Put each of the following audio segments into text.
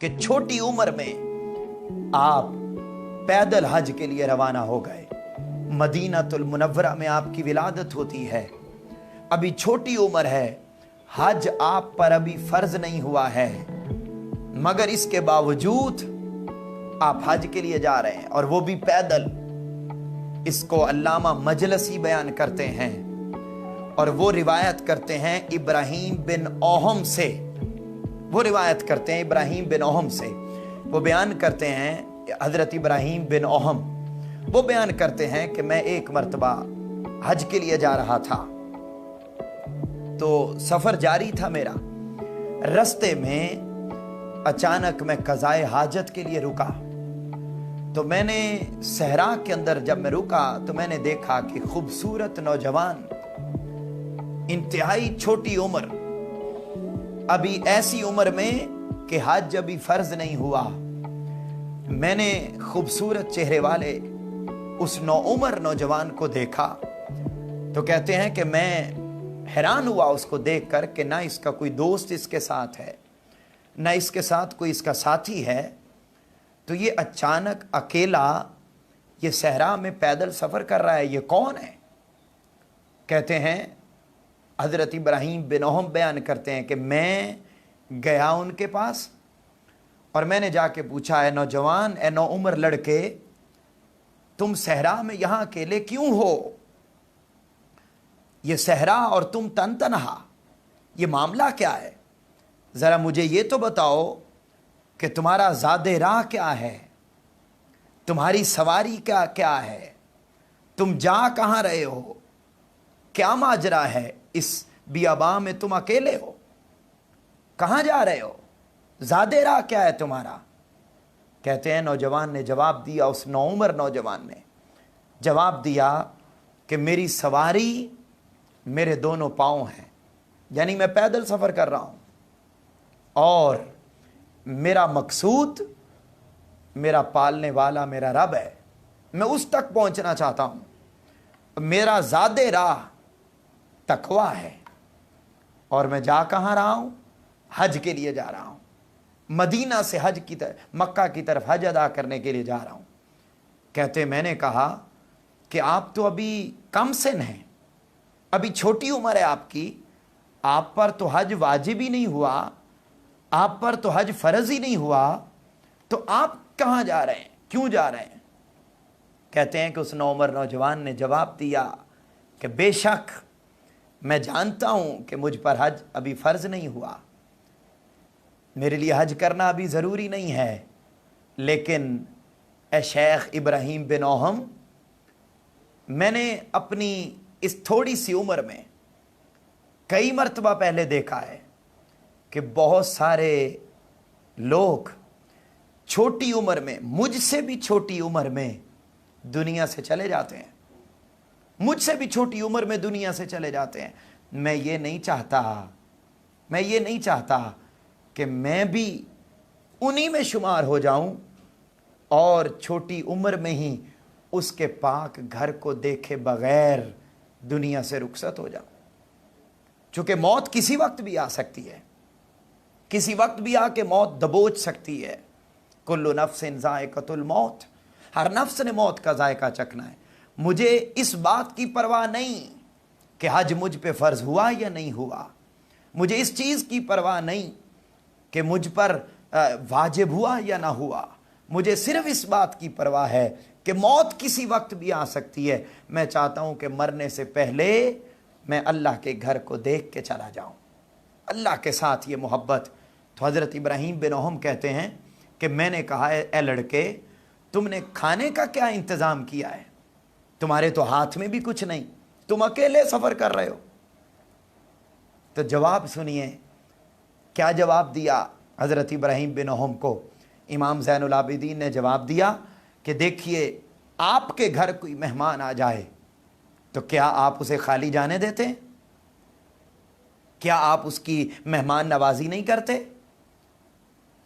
کہ چھوٹی عمر میں آپ پیدل حج کے لیے روانہ ہو گئے۔ مدینہ المنورہ میں آپ کی ولادت ہوتی ہے، ابھی چھوٹی عمر ہے، حج آپ پر ابھی فرض نہیں ہوا ہے، مگر اس کے باوجود آپ حج کے لیے جا رہے ہیں، اور وہ بھی پیدل۔ اس کو علامہ مجلسی بیان کرتے ہیں اور وہ روایت کرتے ہیں ابراہیم بن اوہم سے، وہ روایت کرتے ہیں ابراہیم بن اوہم سے، وہ بیان کرتے ہیں حضرت ابراہیم بن اوہم، وہ بیان کرتے ہیں کہ میں ایک مرتبہ حج کے لیے جا رہا تھا، تو سفر جاری تھا میرا، رستے میں اچانک میں قضائے حاجت کے لیے رکا، تو میں نے صحرا کے اندر جب میں رکا تو میں نے دیکھا کہ خوبصورت نوجوان، انتہائی چھوٹی عمر، ابھی ایسی عمر میں کہ حج ابھی فرض نہیں ہوا، میں نے خوبصورت چہرے والے اس نوعمر نوجوان کو دیکھا، تو کہتے ہیں کہ میں حیران ہوا اس کو دیکھ کر کہ نہ اس کا کوئی دوست اس کے ساتھ ہے، نہ اس کے ساتھ کوئی اس کا ساتھی ہے، تو یہ اچانک اکیلا یہ صحرا میں پیدل سفر کر رہا ہے، یہ کون ہے؟ کہتے ہیں حضرت ابراہیم بن اوہم بیان کرتے ہیں کہ میں گیا ان کے پاس اور میں نے جا کے پوچھا، اے نوجوان، اے نوعمر لڑکے، تم صحرا میں یہاں اکیلے کیوں ہو؟ یہ صحرا اور تم تن تنہا، یہ معاملہ کیا ہے؟ ذرا مجھے یہ تو بتاؤ کہ تمہارا زاد راہ کیا ہے، تمہاری سواری کیا ہے، تم جا کہاں رہے ہو، کیا ماجرا ہے، اس بیاباں میں تم اکیلے ہو، کہاں جا رہے ہو، زاد راہ کیا ہے تمہارا؟ کہتے ہیں نوجوان نے جواب دیا، اس نوعمر نوجوان نے جواب دیا کہ میری سواری میرے دونوں پاؤں ہیں، یعنی میں پیدل سفر کر رہا ہوں، اور میرا مقصود میرا پالنے والا میرا رب ہے، میں اس تک پہنچنا چاہتا ہوں، میرا زاد راہ تقوی ہے، اور میں جا کہاں رہا ہوں؟ حج کے لیے جا رہا ہوں، مدینہ سے حج کی طرف، مکہ کی طرف حج ادا کرنے کے لیے جا رہا ہوں۔ کہتے میں نے کہا کہ آپ تو ابھی کم سن ہیں، ابھی چھوٹی عمر ہے آپ کی، آپ پر تو حج واجب ہی نہیں ہوا، آپ پر تو حج فرض ہی نہیں ہوا، تو آپ کہاں جا رہے ہیں، کیوں جا رہے ہیں؟ کہتے ہیں کہ اس نوعمر نوجوان نے جواب دیا کہ بے شک میں جانتا ہوں کہ مجھ پر حج ابھی فرض نہیں ہوا، میرے لیے حج کرنا ابھی ضروری نہیں ہے، لیکن اے شیخ ابراہیم بن اوہم، میں نے اپنی اس تھوڑی سی عمر میں کئی مرتبہ پہلے دیکھا ہے کہ بہت سارے لوگ چھوٹی عمر میں، مجھ سے بھی چھوٹی عمر میں دنیا سے چلے جاتے ہیں، مجھ سے بھی چھوٹی عمر میں دنیا سے چلے جاتے ہیں، میں یہ نہیں چاہتا کہ میں بھی انہی میں شمار ہو جاؤں اور چھوٹی عمر میں ہی اس کے پاک گھر کو دیکھے بغیر دنیا سے رخصت ہو جاؤں، چونکہ موت کسی وقت بھی آ سکتی ہے، کسی وقت بھی آ کے موت دبوچ سکتی ہے، کل نفس ذائقۃ الموت، ہر نفس نے موت کا ذائقہ چکھنا ہے۔ مجھے اس بات کی پرواہ نہیں کہ حج مجھ پہ فرض ہوا یا نہیں ہوا، مجھے اس چیز کی پرواہ نہیں کہ مجھ پر واجب ہوا یا نہ ہوا، مجھے صرف اس بات کی پرواہ ہے کہ موت کسی وقت بھی آ سکتی ہے، میں چاہتا ہوں کہ مرنے سے پہلے میں اللہ کے گھر کو دیکھ کے چلا جاؤں، اللہ کے ساتھ یہ محبت۔ تو حضرت ابراہیم بن اوہم کہتے ہیں کہ میں نے کہا، اے لڑکے، تم نے کھانے کا کیا انتظام کیا ہے؟ تمہارے تو ہاتھ میں بھی کچھ نہیں، تم اکیلے سفر کر رہے ہو۔ تو جواب سنیے، کیا جواب دیا حضرت ابراہیم بن اوہم کو؟ امام زین العابدین نے جواب دیا کہ دیکھیے، آپ کے گھر کوئی مہمان آ جائے تو کیا آپ اسے خالی جانے دیتے؟ کیا آپ اس کی مہمان نوازی نہیں کرتے؟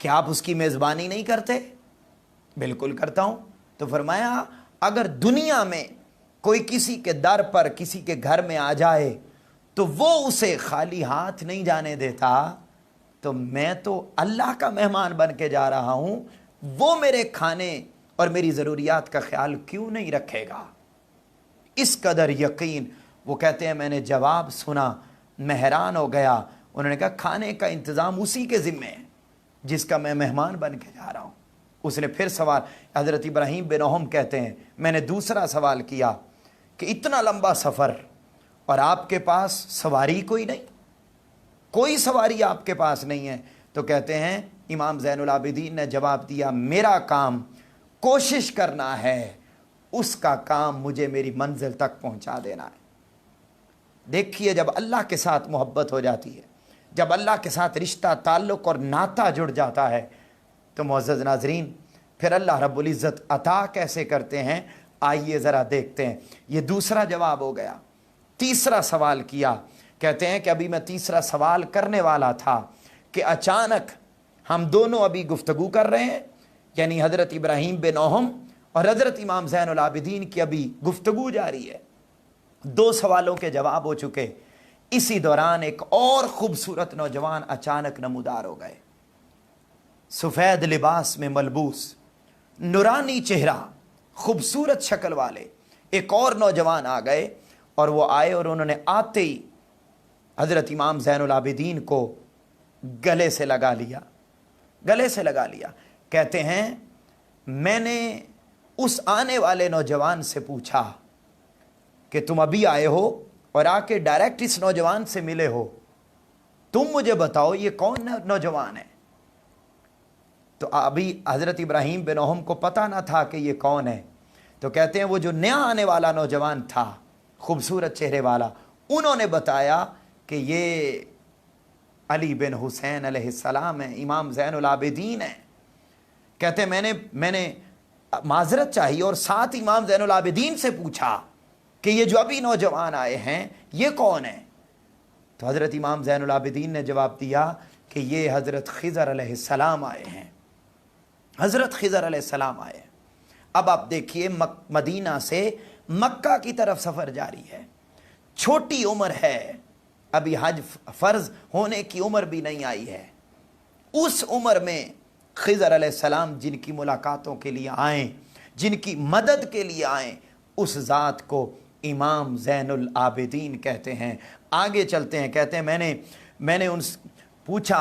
کیا آپ اس کی میزبانی نہیں کرتے؟ بالکل کرتا ہوں۔ تو فرمایا، اگر دنیا میں کوئی کسی کے در پر، کسی کے گھر میں آ جائے تو وہ اسے خالی ہاتھ نہیں جانے دیتا، تو میں تو اللہ کا مہمان بن کے جا رہا ہوں، وہ میرے کھانے اور میری ضروریات کا خیال کیوں نہیں رکھے گا؟ اس قدر یقین۔ وہ کہتے ہیں میں نے جواب سنا، میں حیران ہو گیا۔ انہوں نے کہا کھانے کا انتظام اسی کے ذمے ہے جس کا میں مہمان بن کے جا رہا ہوں۔ اس نے پھر سوال، حضرت ابراہیم بن اوہم کہتے ہیں میں نے دوسرا سوال کیا کہ اتنا لمبا سفر اور آپ کے پاس سواری کوئی نہیں، کوئی سواری آپ کے پاس نہیں ہے؟ تو کہتے ہیں امام زین العابدین نے جواب دیا میرا کام کوشش کرنا ہے، اس کا کام مجھے میری منزل تک پہنچا دینا ہے۔ دیکھیے جب اللہ کے ساتھ محبت ہو جاتی ہے، جب اللہ کے ساتھ رشتہ تعلق اور ناطہ جڑ جاتا ہے تو معزز ناظرین پھر اللہ رب العزت عطا کیسے کرتے ہیں، آئیے ذرا دیکھتے ہیں۔ یہ دوسرا جواب ہو گیا۔ تیسرا سوال کیا، کہتے ہیں کہ ابھی میں تیسرا سوال کرنے والا تھا کہ اچانک ہم دونوں ابھی گفتگو کر رہے ہیں، یعنی حضرت ابراہیم بن اوہم اور حضرت امام زین العابدین کی ابھی گفتگو جاری ہے، دو سوالوں کے جواب ہو چکے۔ اسی دوران ایک اور خوبصورت نوجوان اچانک نمودار ہو گئے، سفید لباس میں ملبوس، نورانی چہرہ، خوبصورت شکل والے ایک اور نوجوان آ گئے، اور وہ آئے اور انہوں نے آتے ہی حضرت امام زین العابدین کو گلے سے لگا لیا، گلے سے لگا لیا۔ کہتے ہیں میں نے اس آنے والے نوجوان سے پوچھا کہ تم ابھی آئے ہو اور آ کے ڈائریکٹ اس نوجوان سے ملے ہو، تم مجھے بتاؤ یہ کون نوجوان ہے؟ تو ابھی حضرت ابراہیم بن اوہم کو پتہ نہ تھا کہ یہ کون ہے۔ تو کہتے ہیں وہ جو نیا آنے والا نوجوان تھا خوبصورت چہرے والا، انہوں نے بتایا کہ یہ علی بن حسین علیہ السلام ہیں، امام زین العابدین ہیں۔ کہتے ہیں میں نے معذرت چاہی اور ساتھ امام زین العابدین سے پوچھا کہ یہ جو ابھی نوجوان آئے ہیں یہ کون ہیں؟ تو حضرت امام زین العابدین نے جواب دیا کہ یہ حضرت خضر علیہ السلام آئے ہیں، حضرت خضر علیہ السلام آئے ہیں۔ اب آپ دیکھیے مدینہ سے مکہ کی طرف سفر جاری ہے، چھوٹی عمر ہے، ابھی حج فرض ہونے کی عمر بھی نہیں آئی ہے۔ اس عمر میں خضر علیہ السلام جن کی ملاقاتوں کے لیے آئیں، جن کی مدد کے لیے آئیں، اس ذات کو امام زین العابدین کہتے ہیں۔ آگے چلتے ہیں، کہتے ہیں میں نے ان سے پوچھا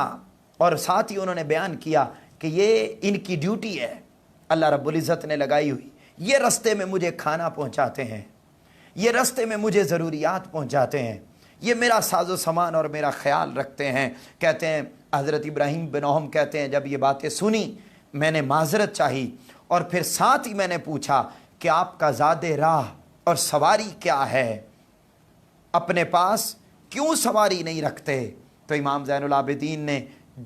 اور ساتھ ہی انہوں نے بیان کیا کہ یہ ان کی ڈیوٹی ہے، اللہ رب العزت نے لگائی ہوئی، یہ رستے میں مجھے کھانا پہنچاتے ہیں، یہ رستے میں مجھے ضروریات پہنچاتے ہیں، یہ میرا ساز و سامان اور میرا خیال رکھتے ہیں۔ کہتے ہیں حضرت ابراہیم بن اوہم کہتے ہیں جب یہ باتیں سنی میں نے معذرت چاہی اور پھر ساتھ ہی میں نے پوچھا کہ آپ کا زاد راہ اور سواری کیا ہے، اپنے پاس کیوں سواری نہیں رکھتے؟ تو امام زین العابدین نے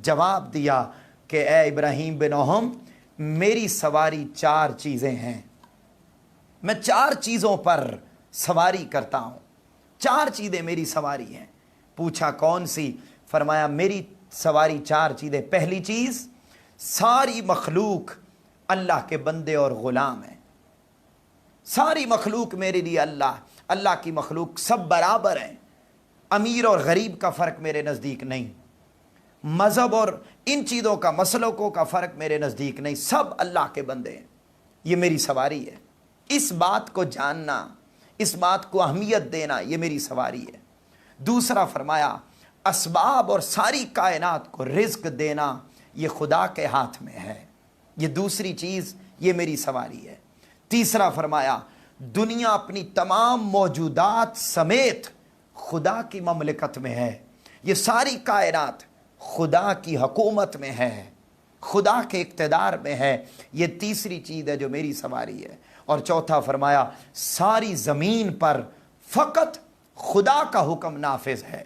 جواب دیا کہ اے ابراہیم بن اوہم میری سواری 4 چیزیں ہیں، میں 4 چیزوں پر سواری کرتا ہوں، 4 چیزیں میری سواری ہیں۔ پوچھا کون سی؟ فرمایا میری سواری 4 چیزیں، پہلی چیز ساری مخلوق اللہ کے بندے اور غلام ہیں، ساری مخلوق میرے لیے اللہ کی مخلوق سب برابر ہیں، امیر اور غریب کا فرق میرے نزدیک نہیں، مذہب اور ان چیزوں کا مسلکوں کا فرق میرے نزدیک نہیں، سب اللہ کے بندے ہیں، یہ میری سواری ہے۔ اس بات کو جاننا، اس بات کو اہمیت دینا، یہ میری سواری ہے۔ دوسرا فرمایا اسباب اور ساری کائنات کو رزق دینا یہ خدا کے ہاتھ میں ہے، یہ دوسری چیز، یہ میری سواری ہے۔ تیسرا فرمایا دنیا اپنی تمام موجودات سمیت خدا کی مملکت میں ہے، یہ ساری کائنات خدا کی حکومت میں ہے، خدا کے اقتدار میں ہے، یہ تیسری چیز ہے جو میری سواری ہے۔ اور چوتھا فرمایا ساری زمین پر فقط خدا کا حکم نافذ ہے۔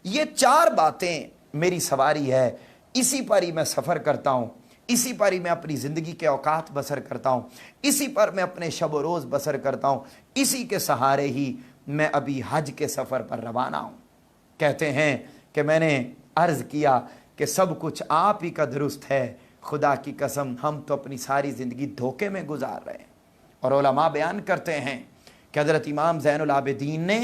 یہ 4 باتیں میری سواری ہے، اسی پر ہی میں سفر کرتا ہوں، اسی پر ہی میں اپنی زندگی کے اوقات بسر کرتا ہوں، اسی پر میں اپنے شب و روز بسر کرتا ہوں، اسی کے سہارے ہی میں ابھی حج کے سفر پر روانہ ہوں۔ کہتے ہیں کہ میں نے عرض کیا کہ سب کچھ آپ ہی کا درست ہے، خدا کی قسم ہم تو اپنی ساری زندگی دھوکے میں گزار رہے ہیں۔ اور علماء بیان کرتے ہیں کہ حضرت امام زین العابدین نے